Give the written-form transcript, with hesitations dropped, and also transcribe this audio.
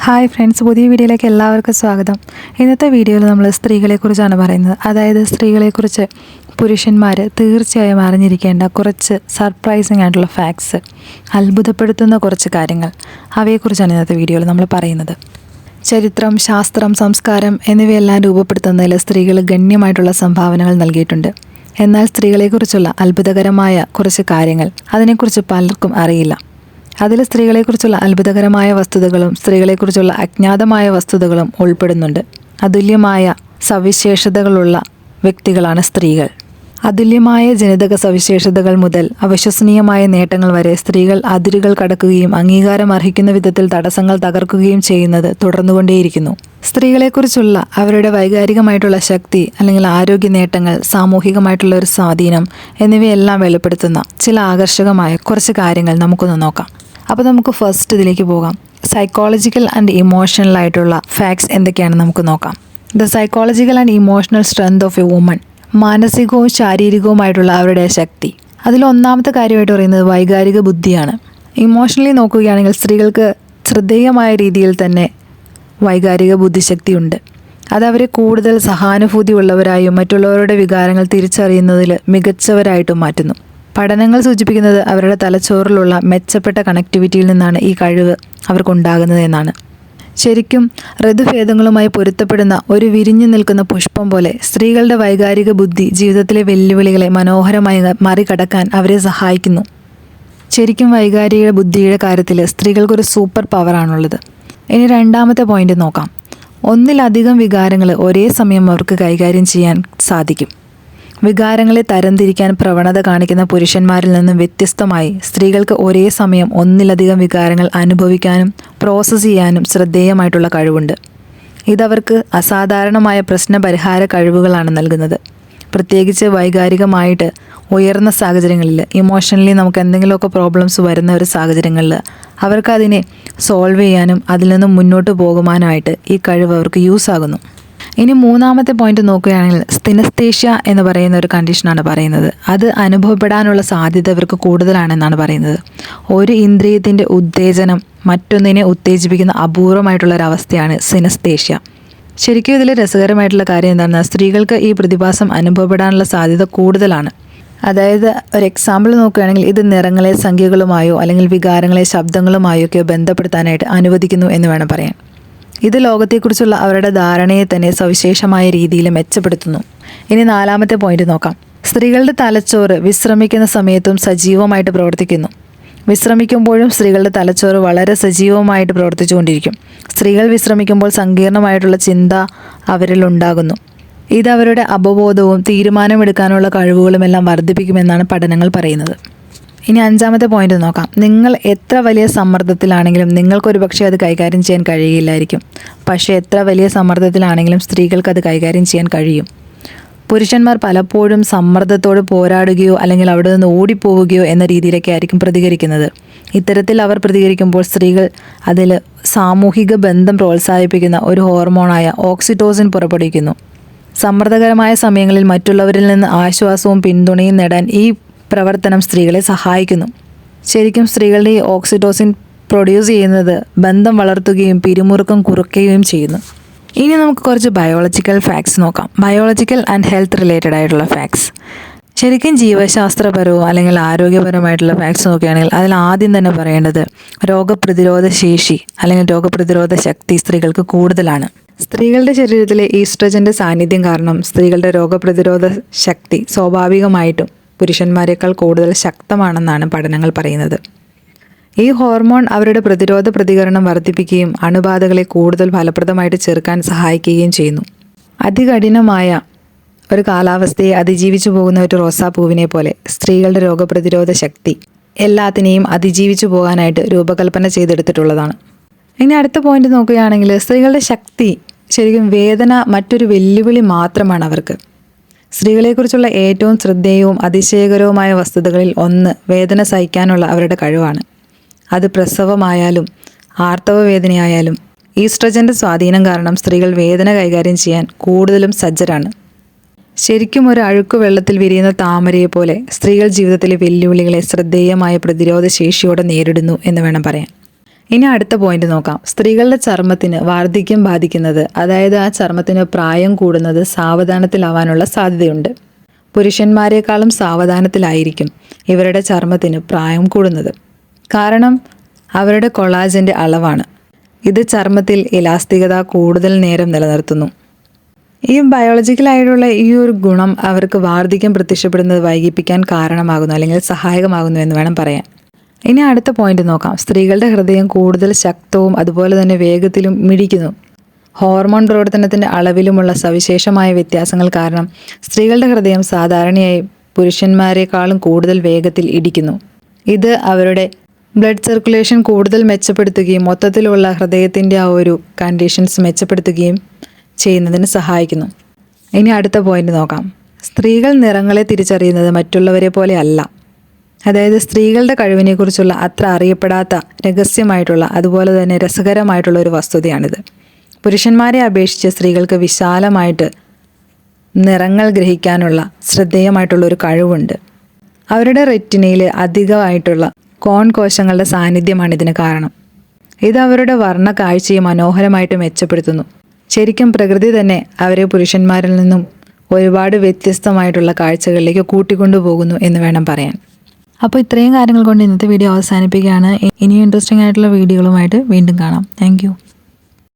Hi friends, പുതിയ വീഡിയോയിലേക്ക് എല്ലാവർക്കും സ്വാഗതം. ഇന്നത്തെ വീഡിയോയിൽ നമ്മൾ സ്ത്രീകളെക്കുറിച്ചാണ് പറയുന്നത്. അതായത് സ്ത്രീകളെക്കുറിച്ച് പുരുഷന്മാർ തീർച്ചയായും അറിഞ്ഞിരിക്കേണ്ട കുറച്ച് സർപ്രൈസിങ് ആയിട്ടുള്ള ഫാക്ട്സ്, അത്ഭുതപ്പെടുത്തുന്ന കുറച്ച് കാര്യങ്ങൾ, അവയെക്കുറിച്ചാണ് ഇന്നത്തെ വീഡിയോയിൽ നമ്മൾ പറയുന്നത്. ചരിത്രം, ശാസ്ത്രം, സംസ്കാരം എന്നിവയെല്ലാം രൂപപ്പെടുത്തുന്നതിൽ സ്ത്രീകൾ ഗണ്യമായിട്ടുള്ള സംഭാവനകൾ നൽകിയിട്ടുണ്ട്. എന്നാൽ സ്ത്രീകളെക്കുറിച്ചുള്ള അത്ഭുതകരമായ കുറച്ച് കാര്യങ്ങൾ അതിനെക്കുറിച്ച് പലർക്കും അറിയില്ല. അതിൽ സ്ത്രീകളെക്കുറിച്ചുള്ള അത്ഭുതകരമായ വസ്തുതകളും സ്ത്രീകളെക്കുറിച്ചുള്ള അജ്ഞാതമായ വസ്തുതകളും ഉൾപ്പെടുന്നുണ്ട്. അതുല്യമായ സവിശേഷതകളുള്ള വ്യക്തികളാണ് സ്ത്രീകൾ. അതുല്യമായ ജനിതക സവിശേഷതകൾ മുതൽ അവിശ്വസനീയമായ നേട്ടങ്ങൾ വരെ സ്ത്രീകൾ അതിരുകൾ കടക്കുകയും അംഗീകാരം അർഹിക്കുന്ന വിധത്തിൽ തടസ്സങ്ങൾ തകർക്കുകയും ചെയ്യുന്നത് തുടർന്നുകൊണ്ടേയിരിക്കുന്നു. സ്ത്രീകളെക്കുറിച്ചുള്ള അവരുടെ വൈകാരികമായിട്ടുള്ള ശക്തി അല്ലെങ്കിൽ ആരോഗ്യ നേട്ടങ്ങൾ, സാമൂഹികമായിട്ടുള്ള ഒരു സ്വാധീനം എന്നിവയെല്ലാം വെളിപ്പെടുത്തുന്ന ചില ആകർഷകമായ കുറച്ച് കാര്യങ്ങൾ നമുക്കൊന്ന് നോക്കാം. അപ്പോൾ നമുക്ക് ഫസ്റ്റ് ഇതിലേക്ക് പോകാം. സൈക്കോളജിക്കൽ ആൻഡ് ഇമോഷണൽ ആയിട്ടുള്ള ഫാക്ട്സ് എന്തൊക്കെയാണെന്ന് നമുക്ക് നോക്കാം. The psychological and emotional strength of A woman, മാനസികവും ശാരീരികവുമായിട്ടുള്ള അവരുടെ ശക്തി. അതിൽ ഒന്നാമത്തെ കാര്യമായിട്ട് പറയുന്നത് വൈകാരിക ബുദ്ധിയാണ്. ഇമോഷണലി നോക്കുകയാണെങ്കിൽ സ്ത്രീകൾക്ക് ശ്രദ്ധേയമായ രീതിയിൽ തന്നെ വൈകാരിക ബുദ്ധിശക്തിയുണ്ട്. അത് അവരെ കൂടുതൽ സഹാനുഭൂതി ഉള്ളവരായും മറ്റുള്ളവരുടെ വികാരങ്ങൾ തിരിച്ചറിയുന്നതിൽ മികച്ചവരായിട്ടും മാറ്റുന്നു. പഠനങ്ങൾ സൂചിപ്പിക്കുന്നത് അവരുടെ തലച്ചോറിലുള്ള മെച്ചപ്പെട്ട കണക്ടിവിറ്റിയിൽ നിന്നാണ് ഈ കഴിവ് അവർക്കുണ്ടാകുന്നത് എന്നാണ്. ശരിക്കും ഋതുഭേദങ്ങളുമായി പൊരുത്തപ്പെടുന്ന ഒരു വിരിഞ്ഞു നിൽക്കുന്ന പുഷ്പം പോലെ സ്ത്രീകളുടെ വൈകാരിക ബുദ്ധി ജീവിതത്തിലെ വെല്ലുവിളികളെ മനോഹരമായി മറികടക്കാൻ അവരെ സഹായിക്കുന്നു. ശരിക്കും വൈകാരിക ബുദ്ധിയുടെ കാര്യത്തിൽ സ്ത്രീകൾക്കൊരു സൂപ്പർ പവറാണുള്ളത്. ഇനി രണ്ടാമത്തെ പോയിന്റ് നോക്കാം. ഒന്നിലധികം വികാരങ്ങൾ ഒരേ സമയം അവർക്ക് കൈകാര്യം ചെയ്യാൻ സാധിക്കും. വികാരങ്ങളെ തരംതിരിക്കാൻ പ്രവണത കാണിക്കുന്ന പുരുഷന്മാരിൽ നിന്നും വ്യത്യസ്തമായി സ്ത്രീകൾക്ക് ഒരേ സമയം ഒന്നിലധികം വികാരങ്ങൾ അനുഭവിക്കാനും പ്രോസസ്സ് ചെയ്യാനും ശ്രദ്ധേയമായിട്ടുള്ള കഴിവുണ്ട്. ഇതവർക്ക് അസാധാരണമായ പ്രശ്നപരിഹാര കഴിവുകളാണ് നൽകുന്നത്. പ്രത്യേകിച്ച് വൈകാരികമായിട്ട് ഉയർന്ന സാഹചര്യങ്ങളിൽ, ഇമോഷണലി നമുക്ക് എന്തെങ്കിലുമൊക്കെ പ്രോബ്ലംസ് വരുന്ന ഒരു സാഹചര്യങ്ങളിൽ അവർക്ക് അതിനെ സോൾവ് ചെയ്യാനും അതിൽ നിന്നും മുന്നോട്ട് പോകുവാനായിട്ട് ഈ കഴിവ് അവർക്ക് യൂസ് ആകുന്നു. ഇനി മൂന്നാമത്തെ പോയിന്റ് നോക്കുകയാണെങ്കിൽ സിനസ്തേഷ്യ എന്ന് പറയുന്ന ഒരു കണ്ടീഷനാണ് പറയുന്നത്. അത് അനുഭവപ്പെടാനുള്ള സാധ്യത ഇവർക്ക് കൂടുതലാണെന്നാണ് പറയുന്നത്. ഒരു ഇന്ദ്രിയത്തിൻ്റെ ഉത്തേജനം മറ്റൊന്നിനെ ഉത്തേജിപ്പിക്കുന്ന അപൂർവമായിട്ടുള്ളൊരവസ്ഥയാണ് സിനസ്തേഷ്യ. ശരിക്കും ഇതിൽ രസകരമായിട്ടുള്ള കാര്യം എന്താണെന്ന്, സ്ത്രീകൾക്ക് ഈ പ്രതിഭാസം അനുഭവപ്പെടാനുള്ള സാധ്യത കൂടുതലാണ്. അതായത് ഒരു എക്സാമ്പിൾ നോക്കുകയാണെങ്കിൽ ഇത് നിറങ്ങളെ സംഖ്യകളുമായോ അല്ലെങ്കിൽ വികാരങ്ങളെ ശബ്ദങ്ങളുമായോ ഒക്കെ ബന്ധപ്പെടുത്താനായിട്ട് അനുവദിക്കുന്നു എന്ന് വേണം പറയാൻ. ഇത് ലോകത്തെക്കുറിച്ചുള്ള അവരുടെ ധാരണയെ തന്നെ സവിശേഷമായ രീതിയിൽ മെച്ചപ്പെടുത്തുന്നു. ഇനി നാലാമത്തെ പോയിന്റ് നോക്കാം. സ്ത്രീകളുടെ തലച്ചോറ് വിശ്രമിക്കുന്ന സമയത്തും സജീവമായിട്ട് പ്രവർത്തിക്കുന്നു. വിശ്രമിക്കുമ്പോഴും സ്ത്രീകളുടെ തലച്ചോറ് വളരെ സജീവമായിട്ട് പ്രവർത്തിച്ചുകൊണ്ടിരിക്കും. സ്ത്രീകൾ വിശ്രമിക്കുമ്പോൾ സങ്കീർണമായിട്ടുള്ള ചിന്ത അവരിൽ ഉണ്ടാകുന്നു. ഇത് അവരുടെ അവബോധവും തീരുമാനമെടുക്കാനുള്ള കഴിവുകളുമെല്ലാം വർദ്ധിപ്പിക്കുമെന്നാണ് പഠനങ്ങൾ പറയുന്നത്. ഇനി അഞ്ചാമത്തെ പോയിന്റ് നോക്കാം. നിങ്ങൾ എത്ര വലിയ സമ്മർദ്ദത്തിലാണെങ്കിലും നിങ്ങൾക്കൊരു പക്ഷേ അത് കൈകാര്യം ചെയ്യാൻ കഴിയില്ലായിരിക്കും. പക്ഷേ എത്ര വലിയ സമ്മർദ്ദത്തിലാണെങ്കിലും സ്ത്രീകൾക്ക് അത് കൈകാര്യം ചെയ്യാൻ കഴിയും. പുരുഷന്മാർ പലപ്പോഴും സമ്മർദ്ദത്തോട് പോരാടുകയോ അല്ലെങ്കിൽ അവിടെ നിന്ന് ഓടിപ്പോവുകയോ എന്ന രീതിയിലൊക്കെ ആയിരിക്കും പ്രതികരിക്കുന്നത്. ഇത്തരത്തിൽ അവർ പ്രതികരിക്കുമ്പോൾ സ്ത്രീകൾ അതിൽ സാമൂഹിക ബന്ധം പ്രോത്സാഹിപ്പിക്കുന്ന ഒരു ഹോർമോണായ ഓക്സിറ്റോസിൻ പുറപ്പെടുവിക്കുന്നു. സമ്മർദ്ദകരമായ സമയങ്ങളിൽ മറ്റുള്ളവരിൽ നിന്ന് ആശ്വാസവും പിന്തുണയും നേടാൻ ഈ പ്രവർത്തനം സ്ത്രീകളെ സഹായിക്കുന്നു. ശരിക്കും സ്ത്രീകളുടെ ഈ ഓക്സിറ്റോസിൻ പ്രൊഡ്യൂസ് ചെയ്യുന്നത് ബന്ധം വളർത്തുകയും പിരിമുറുക്കം കുറയ്ക്കുകയും ചെയ്യുന്നു. ഇനി നമുക്ക് കുറച്ച് ബയോളജിക്കൽ ഫാക്ട്സ് നോക്കാം. ബയോളജിക്കൽ ആൻഡ് ഹെൽത്ത് റിലേറ്റഡ് ആയിട്ടുള്ള ഫാക്ട്സ്. ശരിക്കും ജീവശാസ്ത്രപരവും അല്ലെങ്കിൽ ആരോഗ്യപരമായിട്ടുള്ള ഫാക്ട്സ് നോക്കുകയാണെങ്കിൽ അതിൽ ആദ്യം തന്നെ പറയേണ്ടത് രോഗപ്രതിരോധ ശേഷി അല്ലെങ്കിൽ രോഗപ്രതിരോധ ശക്തി സ്ത്രീകൾക്ക് കൂടുതലാണ്. സ്ത്രീകളുടെ ശരീരത്തിലെ ഈസ്ട്രജൻ്റെ സാന്നിധ്യം കാരണം സ്ത്രീകളുടെ രോഗപ്രതിരോധ ശക്തി സ്വാഭാവികമായിട്ടും പുരുഷന്മാരെക്കാൾ കൂടുതൽ ശക്തമാണെന്നാണ് പഠനങ്ങൾ പറയുന്നത്. ഈ ഹോർമോൺ അവരുടെ പ്രതിരോധ പ്രതികരണം വർദ്ധിപ്പിക്കുകയും അണുബാധകളെ കൂടുതൽ ഫലപ്രദമായിട്ട് ചെറുക്കാൻ സഹായിക്കുകയും ചെയ്യുന്നു. അതികഠിനമായ ഒരു കാലാവസ്ഥയെ അതിജീവിച്ചു പോകുന്ന ഒരു റോസാപ്പൂവിനെ പോലെ സ്ത്രീകളുടെ രോഗപ്രതിരോധ ശക്തി എല്ലാത്തിനെയും അതിജീവിച്ചു പോകാനായിട്ട് രൂപകൽപ്പന ചെയ്തെടുത്തിട്ടുള്ളതാണ്. ഇനി അടുത്ത പോയിന്റ് നോക്കുകയാണെങ്കിൽ സ്ത്രീകളുടെ ശക്തി ശരിക്കും വേദന മറ്റൊരു വെല്ലുവിളി മാത്രമാണ് അവർക്ക്. സ്ത്രീകളെക്കുറിച്ചുള്ള ഏറ്റവും ശ്രദ്ധേയവും അതിശയകരവുമായ വസ്തുതകളിൽ ഒന്ന് വേദന സഹിക്കാനുള്ള അവരുടെ കഴിവാണ്. അത് പ്രസവമായാലും ആർത്തവ വേദനയായാലും ഈസ്ട്രജൻ്റെ സ്വാധീനം കാരണം സ്ത്രീകൾ വേദന കൈകാര്യം ചെയ്യാൻ കൂടുതലും സജ്ജരാണ്. ശരിക്കും ഒരു അഴുക്ക് വെള്ളത്തിൽ വിരിയുന്ന താമരയെ പോലെ സ്ത്രീകൾ ജീവിതത്തിലെ വെല്ലുവിളികളെ ശ്രദ്ധേയമായ പ്രതിരോധ ശേഷിയോടെ നേരിടുന്നു എന്ന് വേണം പറയാൻ. ഇനി അടുത്ത പോയിന്റ് നോക്കാം. സ്ത്രീകളുടെ ചർമ്മത്തിന് വാർദ്ധക്യം ബാധിക്കുന്നത്, അതായത് ആ ചർമ്മത്തിന് പ്രായം കൂടുന്നത് സാവധാനത്തിലാവാനുള്ള സാധ്യതയുണ്ട്. പുരുഷന്മാരെക്കാളും സാവധാനത്തിലായിരിക്കും ഇവരുടെ ചർമ്മത്തിന് പ്രായം കൂടുന്നത്. കാരണം അവരുടെ കൊളാജൻ്റെ അളവാണ്. ഇത് ചർമ്മത്തിൽ ഇലാസ്തികത കൂടുതൽ നേരം നിലനിർത്തുന്നു. ഈ ബയോളജിക്കലായിട്ടുള്ള ഈ ഒരു ഗുണം അവർക്ക് വാർദ്ധക്യം പ്രത്യക്ഷപ്പെടുന്നത് വൈകിപ്പിക്കാൻ കാരണമാകുന്നു, അല്ലെങ്കിൽ സഹായകമാകുന്നു എന്ന് വേണം പറയാൻ. ഇനി അടുത്ത പോയിന്റ് നോക്കാം. സ്ത്രീകളുടെ ഹൃദയം കൂടുതൽ ശക്തവും അതുപോലെ തന്നെ വേഗത്തിലും മിടിക്കുന്നു. ഹോർമോൺ പ്രവർത്തനത്തിൻ്റെ അളവിലുമുള്ള സവിശേഷമായ വ്യത്യാസങ്ങൾ കാരണം സ്ത്രീകളുടെ ഹൃദയം സാധാരണയായി പുരുഷന്മാരെക്കാളും കൂടുതൽ വേഗത്തിൽ ഇടിക്കുന്നു. ഇത് അവരുടെ ബ്ലഡ് സർക്കുലേഷൻ കൂടുതൽ മെച്ചപ്പെടുത്തുകയും മൊത്തത്തിലുള്ള ഹൃദയത്തിൻ്റെ ആ ഒരു കണ്ടീഷൻസ് മെച്ചപ്പെടുത്തുകയും ചെയ്യുന്നതിന് സഹായിക്കുന്നു. ഇനി അടുത്ത പോയിന്റ് നോക്കാം. സ്ത്രീകൾ നിറങ്ങളെ തിരിച്ചറിയുന്നത് മറ്റുള്ളവരെ പോലെ അല്ല. അതായത് സ്ത്രീകളുടെ കഴിവിനെക്കുറിച്ചുള്ള അത്ര അറിയപ്പെടാത്ത രഹസ്യമായിട്ടുള്ള അതുപോലെ തന്നെ രസകരമായിട്ടുള്ള ഒരു വസ്തുതയാണിത്. പുരുഷന്മാരെ അപേക്ഷിച്ച് സ്ത്രീകൾക്ക് വിശാലമായിട്ട് നിറങ്ങൾ ഗ്രഹിക്കാനുള്ള ശ്രദ്ധേയമായിട്ടുള്ള ഒരു കഴിവുണ്ട്. അവരുടെ റെറ്റിനയിൽ അധികമായിട്ടുള്ള കോൺ കോശങ്ങളുടെ സാന്നിധ്യമാണ് ഇതിന് കാരണം. ഇത് അവരുടെ വർണ്ണ കാഴ്ചയെ മനോഹരമായിട്ട് മെച്ചപ്പെടുത്തുന്നു. ശരിക്കും പ്രകൃതി തന്നെ അവരെ പുരുഷന്മാരിൽ നിന്നും ഒരുപാട് വ്യത്യസ്തമായിട്ടുള്ള കാഴ്ചകളിലേക്ക് കൂട്ടിക്കൊണ്ടുപോകുന്നു എന്ന് വേണം പറയാൻ. അപ്പോൾ ഇത്രയും കാര്യങ്ങൾ കൊണ്ട് ഇന്നത്തെ വീഡിയോ അവസാനിപ്പിക്കുകയാണ്. ഇനിയും ഇൻട്രസ്റ്റിംഗ് ആയിട്ടുള്ള വീഡിയോകളുമായിട്ട് വീണ്ടും കാണാം. താങ്ക്